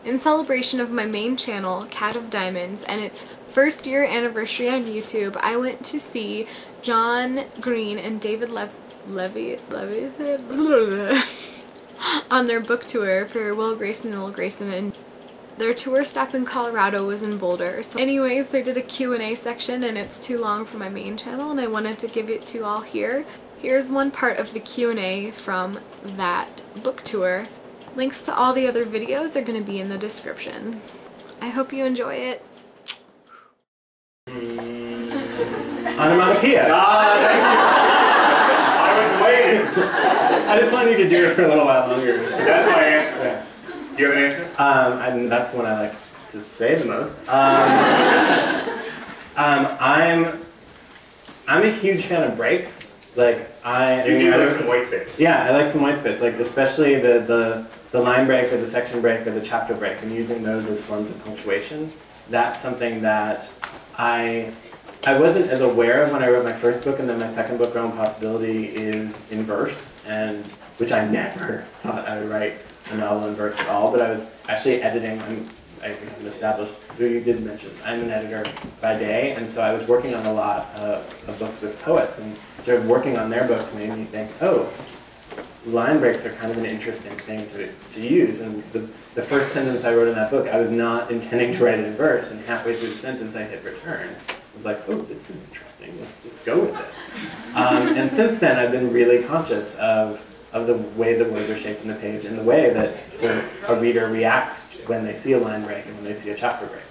In celebration of my main channel, Cat of Diamonds, and its first year anniversary on YouTube, I went to see John Green and David Levy on their book tour for Will Grayson and Will Grayson, and their tour stop in Colorado was in Boulder. So anyways, they did a Q&A section, and it's too long for my main channel, and I wanted to give it to you all here. Here's one part of the Q&A from that book tour. Links to all the other videos are going to be in the description. I hope you enjoy it. Onomatopoeia. I was waiting. I just wanted you to do it for a little while longer. That's my answer. Yeah. Do you have an answer? And that's the one I like to say the most. I'm a huge fan of breaks. Like I like some white space. Yeah, I like some white space. Like especially the line break or the section break or the chapter break, and using those as forms of punctuation. That's something that I wasn't as aware of when I wrote my first book, and then my second book, Realm Possibility, is in verse, and which I never thought I would write a novel in verse at all. But I was actually editing. I haven't established, you did mention, I'm an editor by day, and so I was working on a lot of books with poets, and sort of working on their books made me think, oh, line breaks are kind of an interesting thing to use. And the first sentence I wrote in that book, I was not intending to write it in verse, and halfway through the sentence I hit return. I was like, oh, this is interesting, let's go with this. And since then I've been really conscious of the way the words are shaped in the page, and the way that sort of a reader reacts when they see a line break and when they see a chapter break.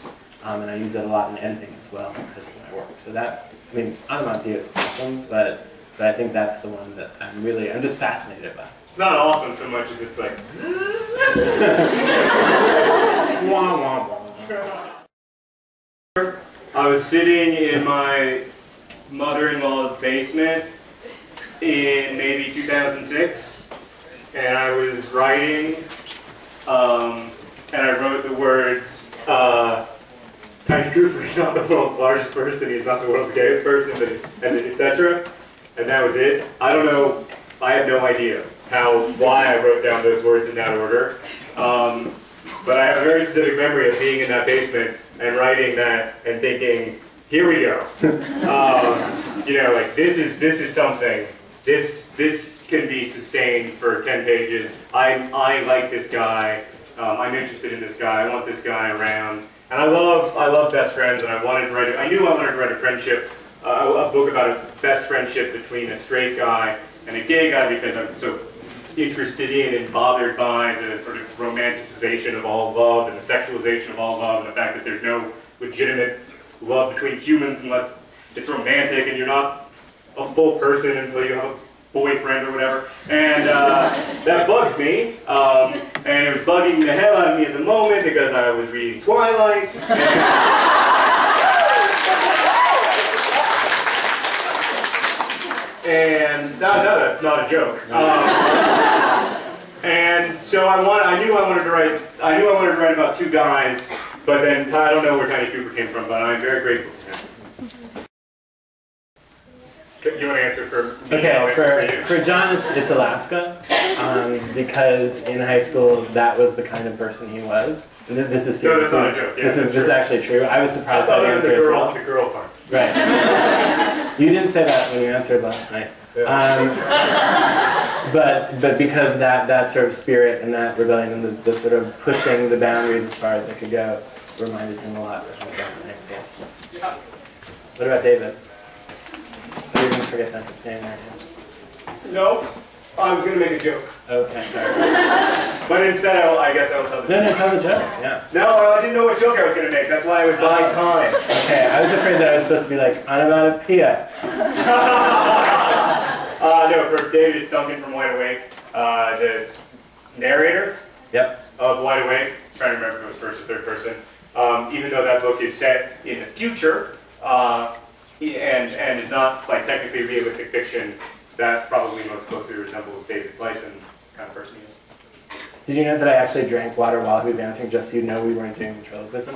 And I use that a lot in editing as well as in my work. So that, I mean, onomatopoeia is awesome, but I think that's the one that I'm just fascinated by. It's not awesome so much as it's like... Wah, wah, wah. I was sitting in my mother-in-law's basement in maybe 2006, and I was writing, and I wrote the words, Tiny Cooper is not the world's largest person, he's not the world's gayest person, and etc. And that was it. I don't know, I have no idea why I wrote down those words in that order, but I have a very specific memory of being in that basement and writing that and thinking, here we go. You know, like this is something. This can be sustained for 10 pages. I like this guy. I'm interested in this guy. I want this guy around. And I love best friends. And I knew I wanted to write a friendship, a book about a best friendship between a straight guy and a gay guy, because I'm so interested in and bothered by the sort of romanticization of all love and the sexualization of all love, and the fact that there's no legitimate love between humans unless it's romantic, and you're not a full person until you have a boyfriend or whatever. And that bugs me. And it was bugging the hell out of me at the moment because I was reading Twilight. And no, that's not a joke. And so I knew I wanted to write about two guys, but then I don't know where Tiny Cooper came from, but I'm very grateful to him. You want to answer for me? Okay, for John, it's Alaska, because in high school that was the kind of person he was. And this is no, that's not a joke. Yeah, this is actually true. I was surprised by the answer as well. The girl part. Right. You didn't say that when you answered last night. But because that sort of spirit and that rebellion and the sort of pushing the boundaries as far as they could go reminded him a lot of himself in high school. What about David? You're going to forget that saying that. No, I was going to make a joke. Okay, sorry. But instead, I guess I will tell the joke. No, tell the joke, yeah. No, I didn't know what joke I was going to make. That's why I was buying time. Okay, I was afraid that I was supposed to be like, onomatopoeia. No, for David, it's Duncan from Wide Awake. The narrator of Wide Awake. I'm trying to remember if it was first or third person. Even though that book is set in the future, and is not like technically realistic fiction, that probably most closely resembles David's life and the kind of person he is. Did you know that I actually drank water while he was answering, just so you know we weren't doing ventriloquism?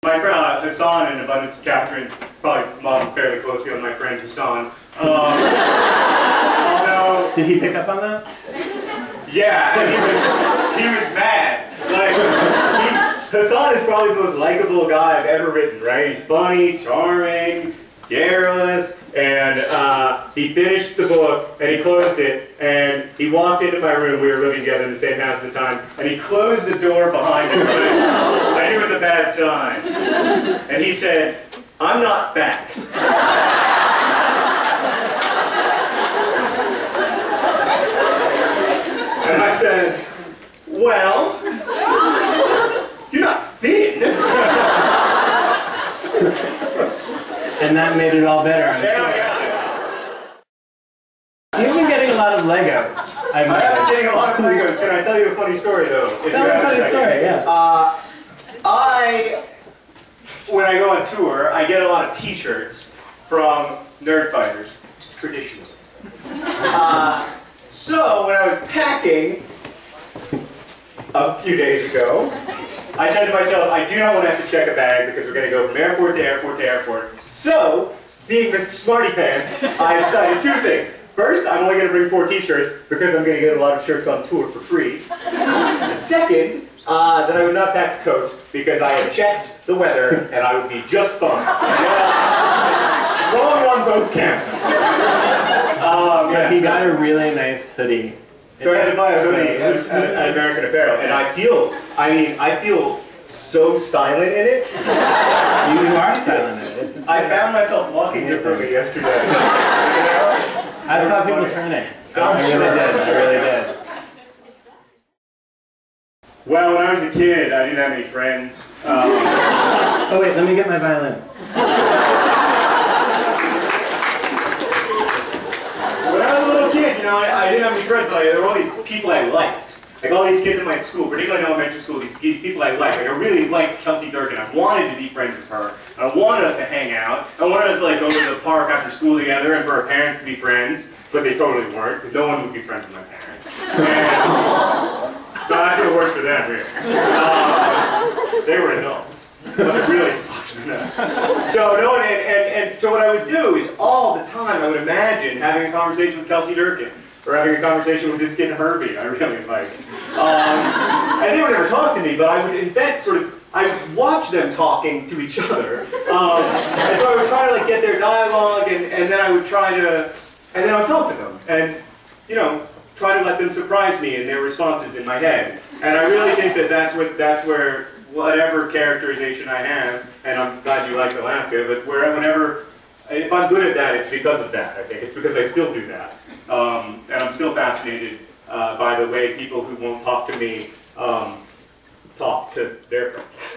My friend Hassan in Abundance of Catherine's probably modeled fairly closely on my friend Hassan. Although, did he pick up on that? Yeah, he was Hassan is probably the most likable guy I've ever written, right? He's funny, charming, garrulous, and he finished the book, and he closed it, and he walked into my room. We were living together in the same house at the time, and he closed the door behind him. I knew it was a bad sign. And he said, "I'm not fat." And I said, "Well, you're not thin." And that made it all better, I'm sure. You've been getting a lot of Legos. I have been getting a lot of Legos. Can I tell you a funny story, though? Tell me a funny story, yeah. When I go on tour, I get a lot of t-shirts from nerd fighters, traditionally. So when I was packing a few days ago, I said to myself, I do not want to have to check a bag because we're going to go from airport to airport to airport. So, being Mr. Smarty Pants, I decided two things. First, I'm only going to bring 4 t-shirts because I'm going to get a lot of shirts on tour for free. And second, that I would not pack a coat because I had checked the weather and I would be just fine. Wrong on both counts. But he got a really nice hoodie. So I had to buy a hoodie at American Apparel, and I feel so styling in it. You are styling in it. I found myself walking differently yesterday. You know? I saw people turning. I really did. Well, when I was a kid, I didn't have any friends. Oh wait, let me get my violin. When I was a little kid, you know, I didn't have any friends, but there were all these people I liked. Like all these kids in my school, particularly in elementary school, these people I liked. Like I really liked Kelsey Durkin. I wanted to be friends with her. I wanted us to hang out. I wanted us to like go to the park after school together and for our parents to be friends, but they totally weren't. No one would be friends with my parents. But I feel worse for them, really. They were adults. But it really sucked for them. So no, so what I would do is all the time I would imagine having a conversation with Kelsey Durkin. Or having a conversation with this kid Herbie I really liked. And they would never talk to me, but I would invent I would watch them talking to each other. And so I would try to like get their dialogue and then I would try to, and then I would talk to them. And, you know, try to let them surprise me in their responses in my head. And I really think that that's where whatever characterization I have, and I'm glad you like Alaska, but if I'm good at that, it's because of that, I think. It's because I still do that. And I'm still fascinated by the way people who won't talk to me talk to their friends.